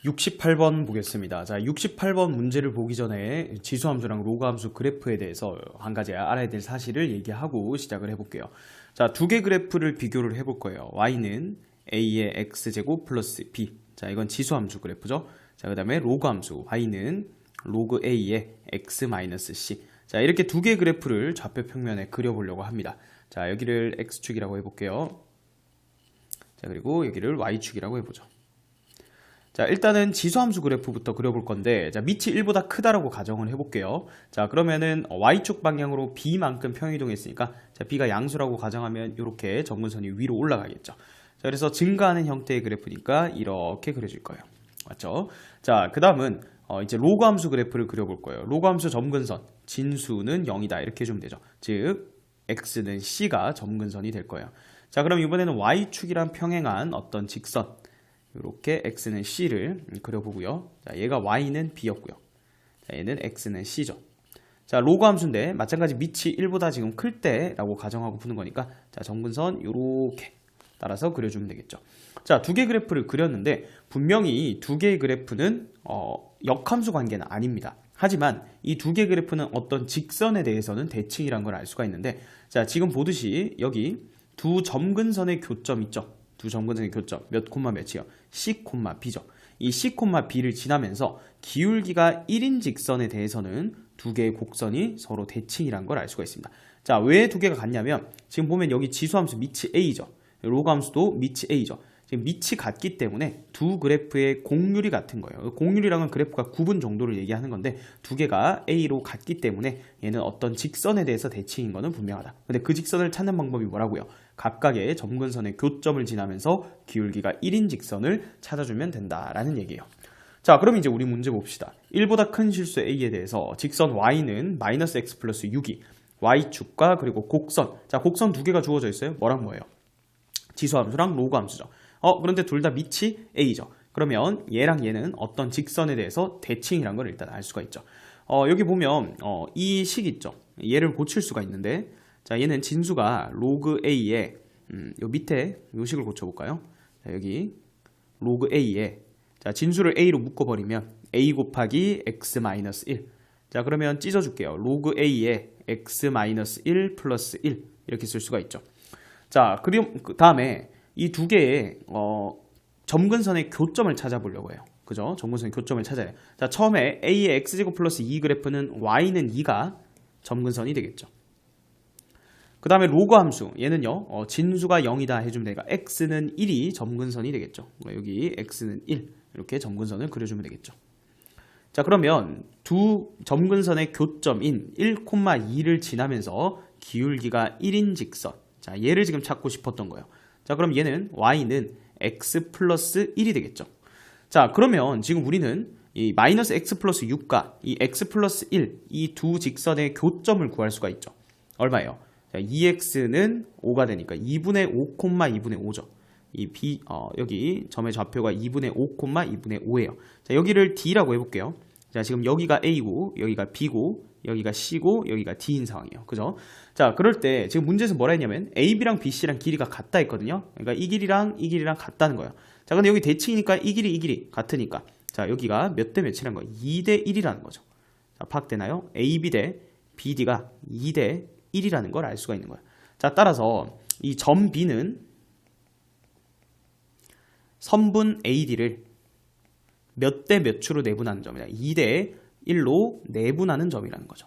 68번 보겠습니다. 자, 68번 문제를 보기 전에 지수함수랑 로그함수 그래프에 대해서 한 가지 알아야 될 사실을 얘기하고 시작을 해볼게요. 자, 두 개 그래프를 비교를 해볼 거예요. y는 a의 x제곱 플러스 b. 자, 이건 지수함수 그래프죠. 자, 그 다음에 로그함수 y는 로그 a의 x 마이너스 c. 자, 이렇게 두 개 그래프를 좌표 평면에 그려보려고 합니다. 자, 여기를 x축이라고 해볼게요. 자, 그리고 여기를 y축이라고 해보죠. 자, 일단은 지수함수 그래프부터 그려볼 건데, 자, 밑이 1보다 크다라고 가정을 해볼게요. 자, 그러면은 y축 방향으로 b만큼 평이동했으니까, 자, b가 양수라고 가정하면 이렇게 점근선이 위로 올라가겠죠. 자, 그래서 증가하는 형태의 그래프니까 이렇게 그려질 거예요. 맞죠? 자, 그 다음은 이제 로그함수 그래프를 그려볼 거예요. 로그함수 점근선, 진수는 0이다 이렇게 해주면 되죠. 즉, x는 c가 점근선이 될 거예요. 자, 그럼 이번에는 y축이랑 평행한 어떤 직선, 이렇게 x는 c를 그려보고요. 자, 얘가 y는 b였고요. 자, 얘는 x는 c죠. 자, 로그 함수인데 마찬가지 밑이 1보다 지금 클 때라고 가정하고 푸는 거니까 자, 점근선 이렇게 따라서 그려주면 되겠죠. 자, 두 개 그래프를 그렸는데 분명히 두 개의 그래프는 역함수 관계는 아닙니다. 하지만 이 두 개 그래프는 어떤 직선에 대해서는 대칭이라는 걸 알 수가 있는데, 자, 지금 보듯이 여기 두 점근선의 교점 있죠. 두 점근선의 교점 몇 콤마 몇이요? C, B죠. 이 C, B를 지나면서 기울기가 1인 직선에 대해서는 두 개의 곡선이 서로 대칭이라는 걸 알 수가 있습니다. 자, 왜 두 개가 같냐면 지금 보면 여기 지수함수 밑이 A죠. 로그함수도 밑이 A죠. 지금 밑이 같기 때문에 두 그래프의 공률이 같은 거예요. 공률이랑은 그래프가 9분 정도를 얘기하는 건데 두 개가 A로 같기 때문에 얘는 어떤 직선에 대해서 대칭인 거는 분명하다. 근데 그 직선을 찾는 방법이 뭐라고요? 각각의 점근선의 교점을 지나면서 기울기가 1인 직선을 찾아주면 된다라는 얘기예요. 자, 그럼 이제 우리 문제 봅시다. 1보다 큰 실수 A에 대해서 직선 Y는 마이너스 X 플러스 6이 Y축과 그리고 곡선. 자, 곡선 두 개가 주어져 있어요. 뭐랑 뭐예요? 지수함수랑 로그함수죠. 그런데 둘 다 밑이 A죠. 그러면 얘랑 얘는 어떤 직선에 대해서 대칭이란 걸 일단 알 수가 있죠. 여기 보면 이 식 있죠. 얘를 고칠 수가 있는데, 자, 얘는 진수가 로그 A에 요 밑에 요 식을 고쳐볼까요? 자, 여기 로그 A에 자, 진수를 A로 묶어버리면 A 곱하기 X 마이너스 1. 자, 그러면 찢어줄게요. 로그 A에 X 마이너스 1 플러스 1 이렇게 쓸 수가 있죠. 자, 그럼 그 다음에 이 두 개의 점근선의 교점을 찾아보려고 해요. 그죠? 점근선의 교점을 찾아야. 자, 처음에 A의 X제곱 플러스 2 그래프는 Y는 2가 점근선이 되겠죠. 그 다음에 로그 함수, 얘는요, 진수가 0이다 해주면 되니까 X는 1이 점근선이 되겠죠. 여기 X는 1, 이렇게 점근선을 그려주면 되겠죠. 자, 그러면 두 점근선의 교점인 1,2를 지나면서 기울기가 1인 직선. 자, 얘를 지금 찾고 싶었던 거예요. 자, 그럼 얘는 Y는 X 플러스 1이 되겠죠. 자, 그러면 지금 우리는 이 마이너스 X 플러스 6과 이 X 플러스 1, 이 두 직선의 교점을 구할 수가 있죠. 얼마예요? 자, 2x는 5가 되니까 2분의 5, 2분의 5죠. 여기 점의 좌표가 2분의 5, 2분의 5예요. 자, 여기를 D라고 해볼게요. 자, 지금 여기가 A고, 여기가 B고, 여기가 C고, 여기가 D인 상황이에요. 그죠? 자, 그럴 때 지금 문제에서 뭐라 했냐면 AB랑 BC랑 길이가 같다 했거든요. 그러니까 이 길이랑 같다는 거예요. 자, 근데 여기 대칭이니까 이 길이 같으니까. 자, 여기가 몇 대 몇이라는 거예요? 2대 1이라는 거죠. 자, 파악되나요? AB 대 BD가 2대 1이라는 걸 알 수가 있는 거예요. 자, 따라서 이 점 B는 선분 AD를 몇 대 몇으로 내분하는 점이다. 2대 1로 내분하는 점이라는 거죠.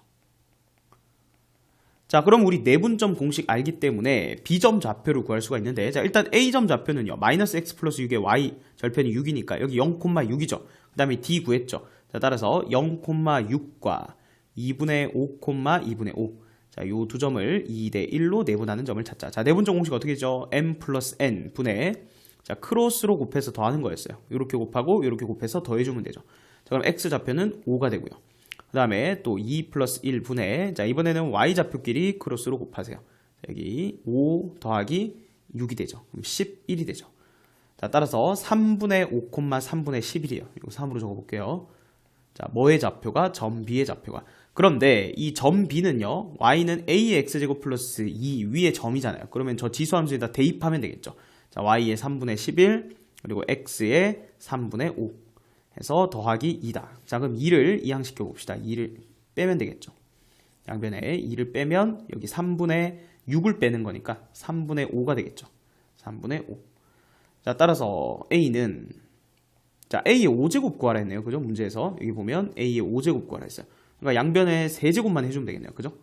자, 그럼 우리 내분점 공식 알기 때문에 B점 좌표를 구할 수가 있는데, 자, 일단 A점 좌표는요, 마이너스 X 플러스 6의 Y 절편이 6이니까 여기 0,6이죠. 그 다음에 D 구했죠. 자, 따라서 0,6과 2분의 5, 2분의 5. 자, 요 두 점을 2대 1로 내분하는 점을 찾자. 자, 내분점 공식 어떻게 되죠? M 플러스 N 분의, 자, 크로스로 곱해서 더하는 거였어요. 이렇게 곱하고 이렇게 곱해서 더해주면 되죠. 자, 그럼 X 좌표는 5가 되고요. 그 다음에 또 2 플러스 1 분의, 자, 이번에는 Y 좌표끼리 크로스로 곱하세요. 자, 여기 5 더하기 6이 되죠. 그럼 11이 되죠. 자, 따라서 3분의 5, 3분의 11이에요. 이거 3으로 적어볼게요. 자, 뭐의 좌표가? 점 B의 좌표가. 그런데 이 점 B는요, y는 a의 x제곱 플러스 2 위에 점이잖아요. 그러면 저 지수함수에다 대입하면 되겠죠. 자, y의 3분의 11 그리고 x의 3분의 5 해서 더하기 2다. 자, 그럼 2를 이항시켜 봅시다. 2를 빼면 되겠죠. 양변에 2를 빼면 여기 3분의 6을 빼는 거니까 3분의 5가 되겠죠. 3분의 5. 자, 따라서 a는 자, a의 5제곱 구하라 했네요. 그죠? 문제에서 여기 보면 a의 5제곱 구하라 했어요. 그러니까 양변에 세제곱만 해주면 되겠네요. 그죠?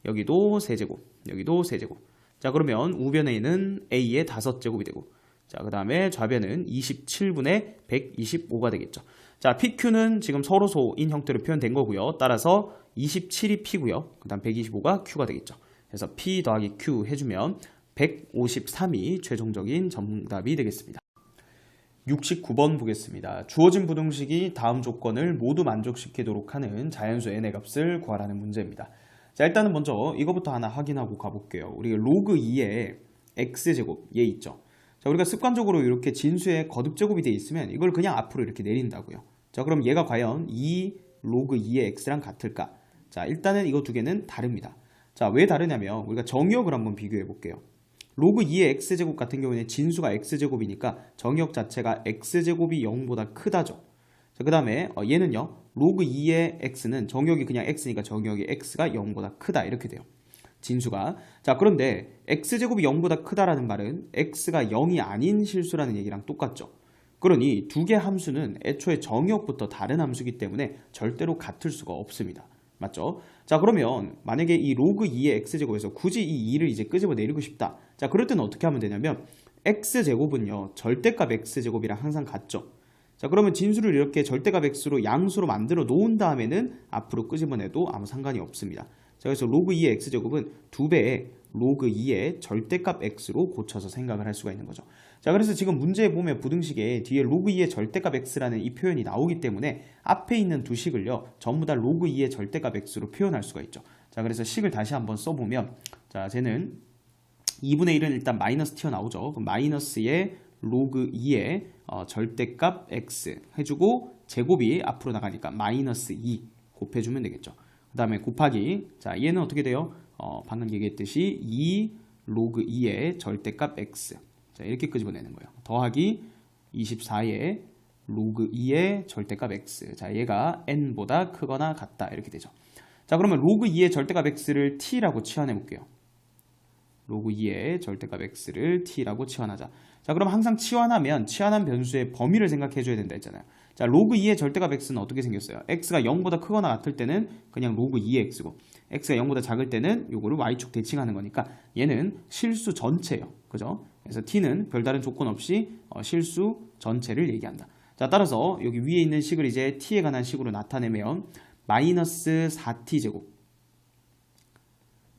여기도 세제곱, 여기도 세제곱. 자, 그러면 우변에는 a의 5제곱이 되고, 자, 그 다음에 좌변은 27분의 125가 되겠죠. 자, PQ는 지금 서로소인 형태로 표현된 거고요. 따라서 27이 P고요. 그 다음 125가 Q가 되겠죠. 그래서 P 더하기 Q 해주면 153이 최종적인 정답이 되겠습니다. 69번 보겠습니다. 주어진 부등식이 다음 조건을 모두 만족시키도록 하는 자연수 n의 값을 구하라는 문제입니다. 자, 일단은 먼저 이거부터 하나 확인하고 가볼게요. 우리가 로그 2의 x제곱 얘 있죠. 자, 우리가 습관적으로 이렇게 진수의 거듭제곱이 되어 있으면 이걸 그냥 앞으로 이렇게 내린다고요. 자, 그럼 얘가 과연 2 로그 2의 x랑 같을까? 자, 일단은 이거 두 개는 다릅니다. 자, 왜 다르냐면 우리가 정의역을 한번 비교해 볼게요. 로그 2의 x제곱 같은 경우에는 진수가 x제곱이니까 정의역 자체가 x제곱이 0보다 크다죠. 자, 그 다음에 얘는요, 로그 2의 x는 정의역이 그냥 x니까 정의역이 x가 0보다 크다 이렇게 돼요. 진수가. 자, 그런데 x제곱이 0보다 크다라는 말은 x가 0이 아닌 실수라는 얘기랑 똑같죠. 그러니 두 개 함수는 애초에 정의역부터 다른 함수이기 때문에 절대로 같을 수가 없습니다. 맞죠? 자, 그러면 만약에 이 로그 2의 x제곱에서 굳이 이 2를 이제 끄집어 내리고 싶다. 자, 그럴 때는 어떻게 하면 되냐면 x제곱은요, 절대값 x제곱이랑 항상 같죠. 자, 그러면 진수를 이렇게 절대값 x로 양수로 만들어 놓은 다음에는 앞으로 끄집어내도 아무 상관이 없습니다. 자, 그래서 로그 2의 x제곱은 2배의 로그 2의 절대값 x로 고쳐서 생각을 할 수가 있는 거죠. 자, 그래서 지금 문제에 보면 부등식에 뒤에 로그 2의 절대값 x라는 이 표현이 나오기 때문에 앞에 있는 두 식을요, 전부 다 로그 2의 절대값 x로 표현할 수가 있죠. 자, 그래서 식을 다시 한번 써보면, 자, 쟤는 2분의 1은 일단 마이너스 튀어나오죠. 그럼 마이너스의 로그 2의 절대값 x 해주고 제곱이 앞으로 나가니까 마이너스 2 곱해주면 되겠죠. 그 다음에 곱하기, 자, 얘는 어떻게 돼요? 방금 얘기했듯이 2 로그 2의 절대값 x. 자, 이렇게 끄집어내는 거예요. 더하기 24의 로그 2의 절대값 x. 자, 얘가 n보다 크거나 같다 이렇게 되죠. 자, 그러면 로그 2의 절대값 x를 t라고 치환해 볼게요. 로그 2의 절대값 x를 t라고 치환하자. 자, 그럼 항상 치환하면 치환한 변수의 범위를 생각해 줘야 된다 했잖아요. 자, 로그 2의 절대값 x는 어떻게 생겼어요? x가 0보다 크거나 같을 때는 그냥 로그 2의 x고, x가 0보다 작을 때는 요거를 y축 대칭하는 거니까 얘는 실수 전체예요. 그죠? 그래서 t는 별다른 조건 없이 실수 전체를 얘기한다. 자, 따라서 여기 위에 있는 식을 이제 t에 관한 식으로 나타내면 마이너스 4t제곱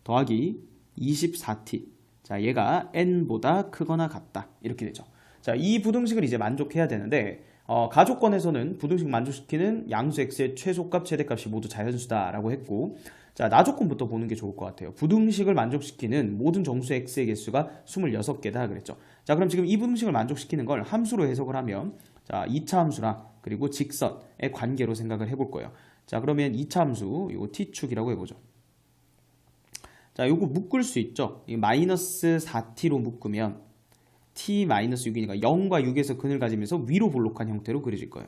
더하기 24t. 자, 얘가 n보다 크거나 같다 이렇게 되죠. 자, 이 부등식을 이제 만족해야 되는데 가조건에서는 부등식 만족시키는 양수 x의 최소값, 최대값이 모두 자연수다라고 했고, 자, 나조건부터 보는 게 좋을 것 같아요. 부등식을 만족시키는 모든 정수 x의 개수가 26개다 그랬죠. 자, 그럼 지금 이 부등식을 만족시키는 걸 함수로 해석을 하면, 자, 2차 함수랑 그리고 직선의 관계로 생각을 해볼 거예요. 자, 그러면 2차 함수 이거 t축이라고 해보죠. 자, 요거 묶을 수 있죠. 이 마이너스 4t로 묶으면 t-6이니까 0과 6에서 근을 가지면서 위로 볼록한 형태로 그려질 거예요.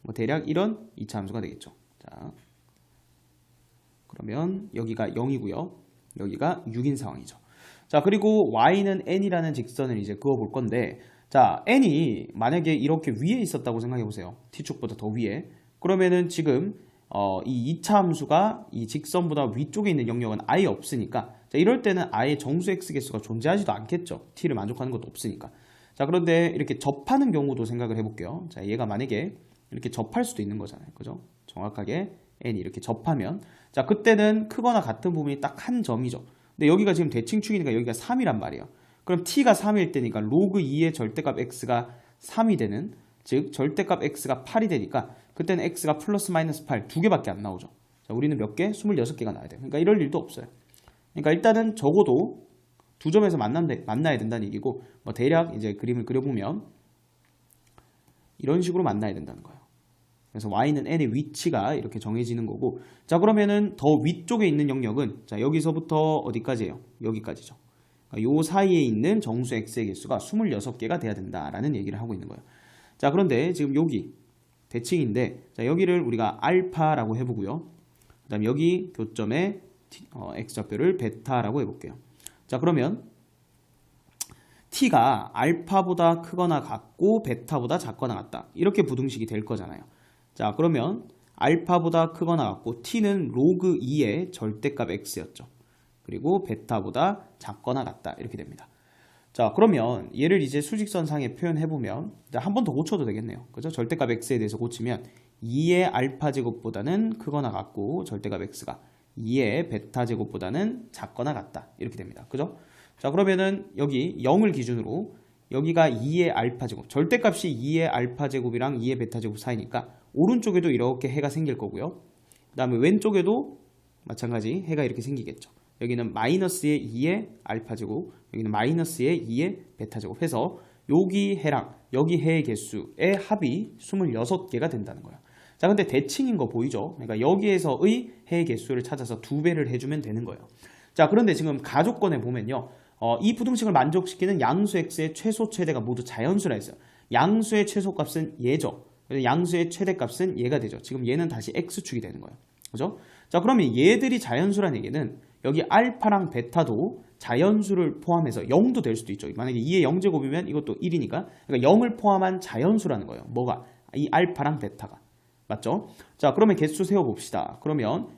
뭐 대략 이런 2차 함수가 되겠죠. 자, 그러면 여기가 0이고요. 여기가 6인 상황이죠. 자, 그리고 y는 n이라는 직선을 이제 그어 볼 건데, 자, n이 만약에 이렇게 위에 있었다고 생각해 보세요. t축보다 더 위에. 그러면은 지금 이 2차 함수가 이 직선보다 위쪽에 있는 영역은 아예 없으니까, 자, 이럴 때는 아예 정수 x 개수가 존재하지도 않겠죠. t를 만족하는 것도 없으니까. 자, 그런데 이렇게 접하는 경우도 생각을 해볼게요. 자, 얘가 만약에 이렇게 접할 수도 있는 거잖아요. 그죠? 정확하게 n이 이렇게 접하면, 자, 그때는 크거나 같은 부분이 딱 한 점이죠. 근데 여기가 지금 대칭축이니까 여기가 3이란 말이에요. 그럼 t가 3일 때니까 로그 2의 절대값 x가 3이 되는, 즉 절대값 x가 8이 되니까 그때는 x가 플러스 마이너스 8 두 개밖에 안 나오죠. 자, 우리는 몇 개? 26개가 나와야 돼요. 그러니까 이럴 일도 없어요. 그러니까 일단은 적어도 두 점에서 만나야 된다는 얘기고, 뭐 대략 이제 그림을 그려보면 이런 식으로 만나야 된다는 거예요. 그래서 y는 n의 위치가 이렇게 정해지는 거고, 자 그러면은 더 위쪽에 있는 영역은 자 여기서부터 어디까지예요? 여기까지죠. 요 사이에 있는 정수 x의 개수가 26개가 돼야 된다라는 얘기를 하고 있는 거예요. 자 그런데 지금 여기 대칭인데, 자 여기를 우리가 알파라고 해보고요. 그 다음 여기 교점에 x좌표를 베타라고 해볼게요. 자 그러면 t가 알파보다 크거나 같고 베타보다 작거나 같다, 이렇게 부등식이 될 거잖아요. 자 그러면 알파보다 크거나 같고 t는 로그 2의 절대값 x였죠. 그리고 베타보다 작거나 같다, 이렇게 됩니다. 자 그러면 얘를 이제 수직선상에 표현해보면 한 번 더 고쳐도 되겠네요. 그죠? 절대값 x에 대해서 고치면 2의 알파 제곱보다는 크거나 같고 절대값 x가 2의 베타 제곱보다는 작거나 같다, 이렇게 됩니다. 그죠? 자 그러면은 여기 0을 기준으로 여기가 2의 알파 제곱, 절대값이 2의 알파 제곱이랑 2의 베타 제곱 사이니까 오른쪽에도 이렇게 해가 생길 거고요. 그 다음에 왼쪽에도 마찬가지 해가 이렇게 생기겠죠. 여기는 마이너스의 2의 알파 제곱, 여기는 마이너스의 2의 베타 제곱 해서 여기 해랑 여기 해의 개수의 합이 26개가 된다는 거예요. 자 근데 대칭인 거 보이죠? 그러니까 여기에서의 해의 개수를 찾아서 2배를 해주면 되는 거예요. 자 그런데 지금 가족권에 보면요, 이 부등식을 만족시키는 양수 x의 최소 최대가 모두 자연수라 했어요. 양수의 최소값은 얘죠. 그래서 양수의 최대값은 얘가 되죠. 지금 얘는 다시 x축이 되는 거예요. 그죠? 자 그러면 얘들이 자연수라는 얘기는 여기 알파랑 베타도 자연수를 포함해서 0도 될 수도 있죠. 만약에 2의 0제곱이면 이것도 1이니까, 그러니까 0을 포함한 자연수라는 거예요. 뭐가? 이 알파랑 베타가. 맞죠? 자 그러면 개수 세워봅시다. 그러면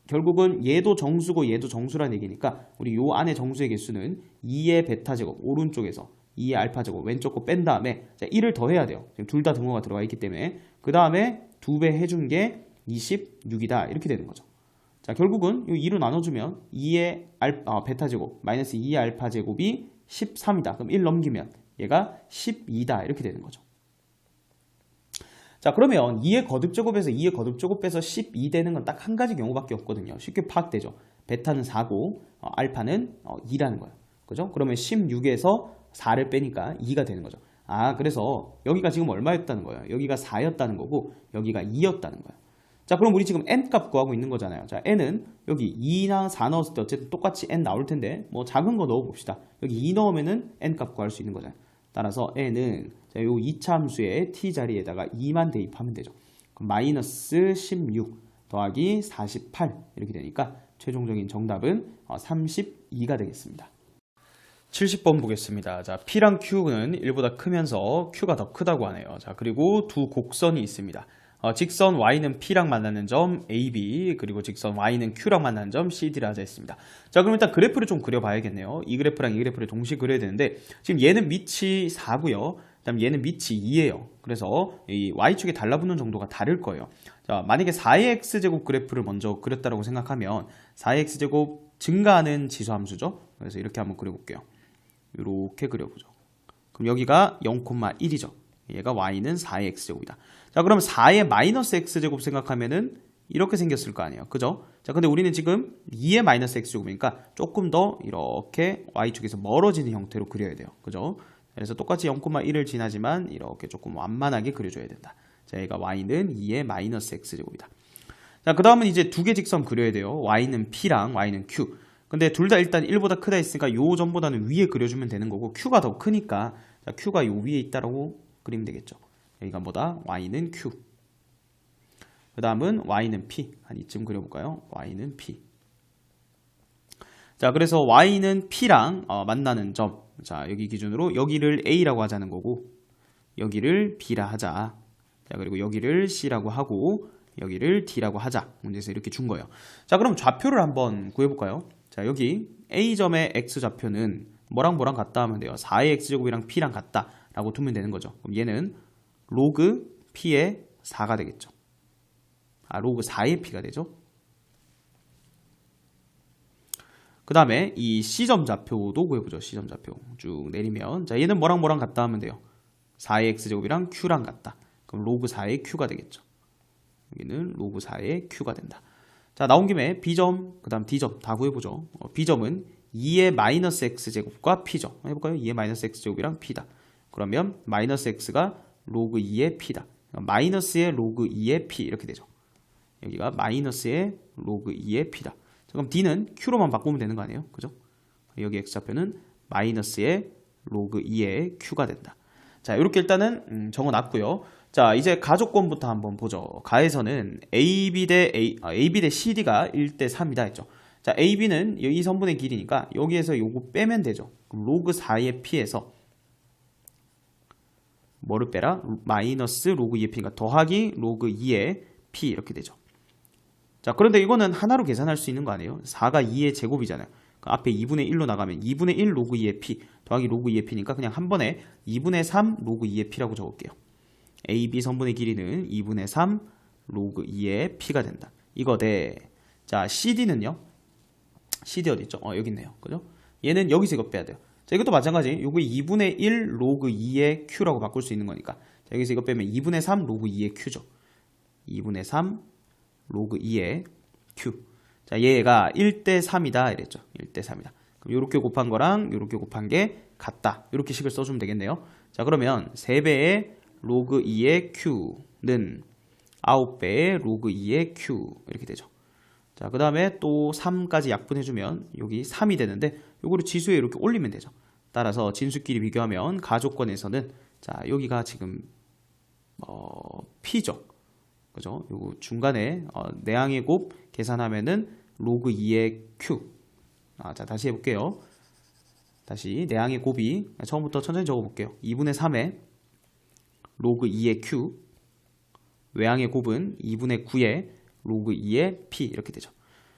결국은 얘도 정수고 얘도 정수라는 얘기니까 우리 요 안에 정수의 개수는 2의 베타 제곱 오른쪽에서 2의 알파 제곱 왼쪽 거 뺀 다음에 자 1을 더해야 돼요. 지금 둘 다 등호가 들어가 있기 때문에 그 다음에 2배 해준 게 26이다, 이렇게 되는 거죠. 자 결국은 이 2로 나눠주면 2의 베타 제곱 마이너스 2의 알파 제곱이 13이다. 그럼 1 넘기면 얘가 12다, 이렇게 되는 거죠. 자 그러면 2의 거듭제곱에서 2의 거듭제곱 빼서 12 되는 건 딱 한 가지 경우밖에 없거든요. 쉽게 파악되죠. 베타는 4고 알파는 2라는 거예요. 그죠? 그러면 16에서 4를 빼니까 2가 되는 거죠. 아 그래서 여기가 지금 얼마였다는 거예요? 여기가 4였다는 거고 여기가 2였다는 거예요. 자 그럼 우리 지금 n 값 구하고 있는 거잖아요. 자 n은 여기 2나 4 넣었을 때 어쨌든 똑같이 n 나올 텐데 뭐 작은 거 넣어봅시다. 여기 2 넣으면은 n 값 구할 수 있는 거잖아요. 따라서 n은 자, 요 2차 함수의 t 자리에다가 2만 대입하면 되죠. 그럼 마이너스 16 더하기 48 이렇게 되니까 최종적인 정답은 32가 되겠습니다. 70번 보겠습니다. 자, P랑 Q는 1보다 크면서 Q가 더 크다고 하네요. 자, 그리고 두 곡선이 있습니다. 직선 Y는 P랑 만나는 점 AB, 그리고 직선 Y는 Q랑 만나는 점 CD라 하자 했습니다. 자, 그럼 일단 그래프를 좀 그려봐야겠네요. 이 그래프랑 이 그래프를 동시에 그려야 되는데 지금 얘는 밑이 4고요. 그다음 얘는 밑이 2예요. 그래서 이 Y축에 달라붙는 정도가 다를 거예요. 자, 만약에 4의 X제곱 그래프를 먼저 그렸다고 생각하면 4의 X제곱 증가하는 지수함수죠. 그래서 이렇게 한번 그려볼게요. 이렇게 그려보죠. 그럼 여기가 0,1이죠. 얘가 y는 4의 x제곱이다. 자, 그럼 4의 마이너스 x제곱 생각하면은 이렇게 생겼을 거 아니에요. 그죠? 자, 근데 우리는 지금 2의 마이너스 x제곱이니까 조금 더 이렇게 y축에서 멀어지는 형태로 그려야 돼요. 그죠? 그래서 똑같이 0,1을 지나지만 이렇게 조금 완만하게 그려줘야 된다. 자, 얘가 y는 2의 마이너스 x제곱이다. 자, 그 다음은 이제 두 개 직선 그려야 돼요. y는 p랑 y는 q. 근데 둘 다 일단 1보다 크다 했으니까 요 점보다는 위에 그려주면 되는 거고 q가 더 크니까 자, q가 요 위에 있다라고 그리면 되겠죠. 여기가 뭐다? y는 q. 그 다음은 y는 p. 한 이쯤 그려볼까요? y는 p. 자, 그래서 y는 p랑 만나는 점. 자, 여기 기준으로 여기를 a라고 하자는 거고 여기를 b라 하자. 자, 그리고 여기를 c라고 하고 여기를 d라고 하자. 문제에서 이렇게 준 거예요. 자, 그럼 좌표를 한번 구해볼까요? 자, 여기 a점의 x좌표는 뭐랑 뭐랑 같다 하면 돼요. 4의 x제곱이랑 p랑 같다 라고 두면 되는 거죠. 그럼 얘는 로그 p의 4가 되겠죠. 로그 4의 p가 되죠. 그 다음에 이 c점 좌표도 구해보죠. c점 좌표 쭉 내리면 자, 얘는 뭐랑 뭐랑 같다 하면 돼요. 4의 x제곱이랑 q랑 같다. 그럼 로그 4의 q가 되겠죠. 여기는 로그 4의 q가 된다. 자, 나온 김에 b점, 그 다음 d점 다 구해보죠. b점은 2의 마이너스 x제곱과 p죠. 해볼까요? 2의 마이너스 x제곱이랑 p다. 그러면 마이너스 x가 로그 2의 p다. 마이너스의 로그 2의 p 이렇게 되죠. 여기가 마이너스의 로그 2의 p다. 자, 그럼 d는 q로만 바꾸면 되는 거 아니에요? 그죠? 여기 x좌표는 마이너스의 로그 2의 q가 된다. 자, 이렇게 일단은 적어놨고요. 자, 이제 가족권부터 한번 보죠. 가에서는 AB 대 CD가 1대 3이다 했죠. 자, AB는 이 선분의 길이니까 여기에서 요거 빼면 되죠. 그럼 로그 4의 p에서 뭐를 빼라? 마이너스 로그 2의 p니까 더하기 로그 2의 p 이렇게 되죠. 자, 그런데 이거는 하나로 계산할 수 있는 거 아니에요? 4가 2의 제곱이잖아요. 그 앞에 2분의 1로 나가면 2분의 1 로그 2의 p 더하기 로그 2의 p니까 그냥 한 번에 2분의 3 로그 2의 p라고 적을게요. AB 선분의 길이는 2분의 3 로그 2의 p가 된다. 이거 대. 자, CD는요? CD 어디 있죠? 여기 있네요. 그죠? 얘는 여기서 이거 빼야 돼요. 자, 이것도 마찬가지. 요거 2분의 1 로그 2의 q라고 바꿀 수 있는 거니까. 자, 여기서 이거 빼면 2분의 3 로그 2의 q죠. 2분의 3 로그 2의 q. 자, 얘가 1대 3이다 이랬죠. 1대 3이다. 그럼 요렇게 곱한 거랑 요렇게 곱한 게 같다. 요렇게 식을 써주면 되겠네요. 자, 그러면 3배의 로그 2의 q는 9배의 로그 2의 q 이렇게 되죠. 자, 그 다음에 또 3까지 약분해주면 여기 3이 되는데 요거를 지수에 이렇게 올리면 되죠. 따라서 진수끼리 비교하면 가족권에서는 자, 여기가 지금 p죠. 그죠? 요거 중간에 내항의 곱 계산하면은 로그 2의 q. 자, 다시 해볼게요. 다시 내항의 곱이 처음부터 천천히 적어볼게요. 2분의 3의 로그 2의 q, 외항의 곱은 2분의 9의 로그 2의 p 이렇게 되죠.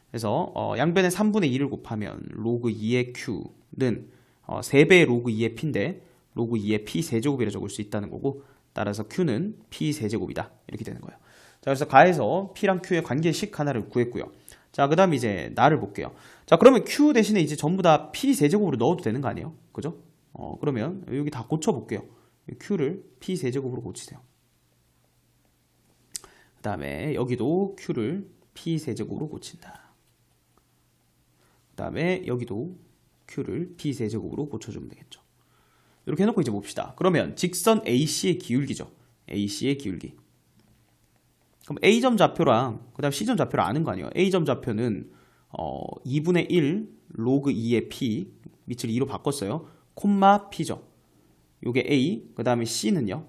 그래서 양변에 3분의 2를 곱하면 로그 2의 q는 3배의 로그 2의 p인데 로그 2의 p 세제곱이라 적을 수 있다는 거고 따라서 q는 p 세제곱이다 이렇게 되는 거예요. 자, 그래서 가에서 p랑 q의 관계식 하나를 구했고요. 자, 그 다음 이제 나를 볼게요. 자, 그러면 q 대신에 이제 전부 다 p 세제곱으로 넣어도 되는 거 아니에요? 그죠? 그러면 여기 다 고쳐볼게요. q를 p 세제곱으로 고치세요. 그 다음에 여기도 q를 p 세제곱으로 고친다. 그 다음에 여기도 q를 p 세제곱으로 고쳐주면 되겠죠. 이렇게 해놓고 이제 봅시다. 그러면 직선 AC의 기울기죠. AC의 기울기. 그럼 A점 좌표랑 그 다음 C점 좌표를 아는 거 아니에요? A점 좌표는 2분의 1 로그 2의 P 밑을 2로 바꿨어요. 콤마 P죠. 요게 A, 그 다음에 C는요.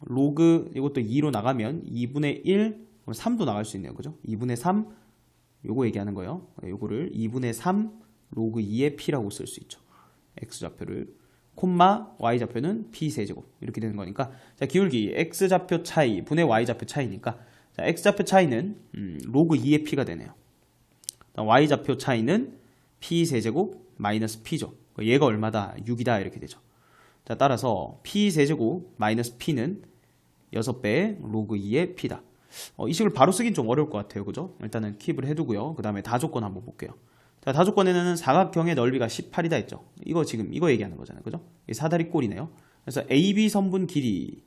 로그 이것도 2로 나가면 2분의 1, 3도 나갈 수 있네요. 그죠? 2분의 3 요거 얘기하는 거예요. 요거를 2분의 3 로그 2의 P라고 쓸 수 있죠. X좌표를 콤마 Y좌표는 P세제곱 이렇게 되는 거니까 자, 기울기 X좌표 차이 분의 Y좌표 차이니까 자, X좌표 차이는 로그 2의 P가 되네요. Y좌표 차이는 P세제곱 마이너스 P죠. 얘가 얼마다? 6이다 이렇게 되죠. 자, 따라서 P세제곱 마이너스 P는 6배의 로그 2의 P다. 이 식을 바로 쓰긴 좀 어려울 것 같아요. 그죠? 일단은 킵을 해두고요. 그 다음에 다조건 한번 볼게요. 자, 다조건에는 사각형의 넓이가 18이다 했죠. 이거 지금 이거 얘기하는 거잖아요. 그죠? 이 사다리 꼴이네요. 그래서 AB 선분 길이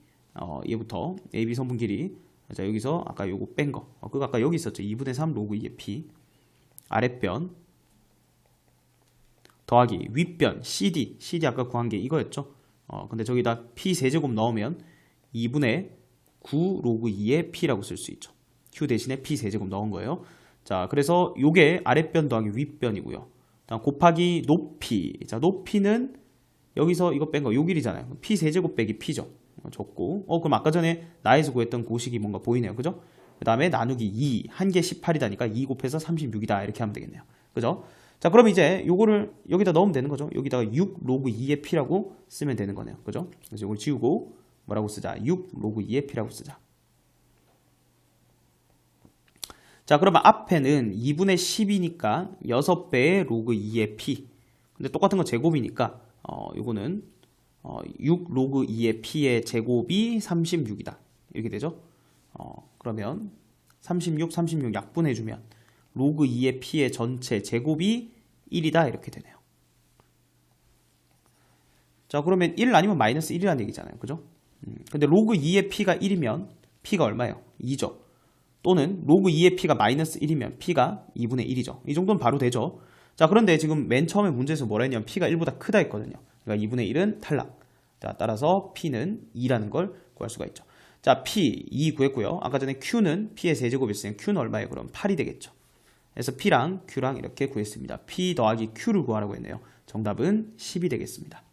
얘부터 AB 선분 길이 자, 여기서 아까 요거 뺀 거. 그거 아까 여기 있었죠. 2분의 3 로그 2의 P. 아랫변 더하기 윗변 CD. CD 아까 구한 게 이거였죠. 근데 저기다 P 세제곱 넣으면 2분의 9 로그 2의 P라고 쓸 수 있죠. Q 대신에 P 세제곱 넣은 거예요. 자, 그래서 요게 아랫변 더하기 윗변이고요. 다음 곱하기 높이. 자, 높이는 여기서 이거 뺀 거 요 길이잖아요. P 세제곱 빼기 P죠. 줬고 그럼 아까 전에 나에서 구했던 고식이 뭔가 보이네요. 그죠? 그 다음에 나누기 2 한 개 18이다니까 2 곱해서 36이다 이렇게 하면 되겠네요. 그죠? 자, 그럼 이제 요거를 여기다 넣으면 되는 거죠. 여기다가 6 로그 2의 P라고 쓰면 되는 거네요. 그죠? 그래서 이걸 지우고 뭐라고 쓰자? 6 로그 2의 P라고 쓰자. 자, 그러면 앞에는 2분의 10이니까 6배의 로그 2의 P. 근데 똑같은 건 제곱이니까 요거는 6 로그 2의 P의 제곱이 36이다. 이렇게 되죠? 그러면 36 약분해주면 로그 2의 P의 전체 제곱이 1이다. 이렇게 되네요. 자, 그러면 1 아니면 마이너스 1이라는 얘기잖아요. 그죠? 근데 로그 2의 P가 1이면 P가 얼마예요? 2죠. 또는 로그 2의 P가 마이너스 1이면 P가 2분의 1이죠. 이 정도는 바로 되죠. 자, 그런데 지금 맨 처음에 문제에서 뭐라 했냐면 P가 1보다 크다 했거든요. 그러니까 2분의 1은 탈락. 자, 따라서 P는 2라는 걸 구할 수가 있죠. 자, P 2 구했고요. 아까 전에 Q는 P의 세제곱이었으니 Q는 얼마예요? 그럼 8이 되겠죠. 그래서 P랑 Q랑 이렇게 구했습니다. P 더하기 Q를 구하라고 했네요. 정답은 10이 되겠습니다.